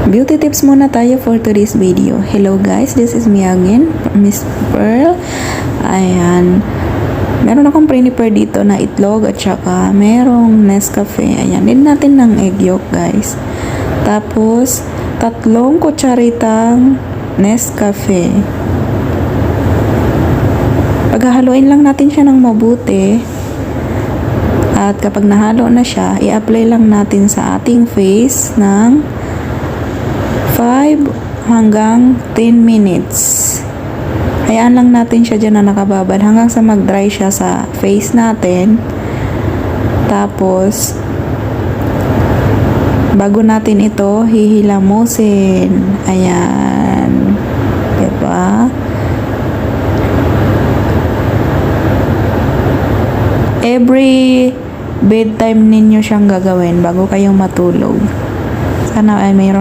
Beauty tips muna tayo for today's video. Hello guys, this is me again, Miss Pearl. Ayan. Meron akong prepare dito na itlog at saka merong Nescafe. Ayan, din natin ng egg yolk guys. Tapos, 3 kutsaritang Nescafe. Paghahaluin lang natin siya ng mabuti. At kapag nahalo na siya, i-apply lang natin sa ating face ng 5 hanggang 10 minutes. Hayaan lang natin siya dyan na nakababad hanggang sa mag-dry siya sa face natin. Tapos, bago natin ito hihilamusin. Ayan. Diba? Every bedtime ninyo siyang gagawin bago kayong matulog. Sana ay mayroon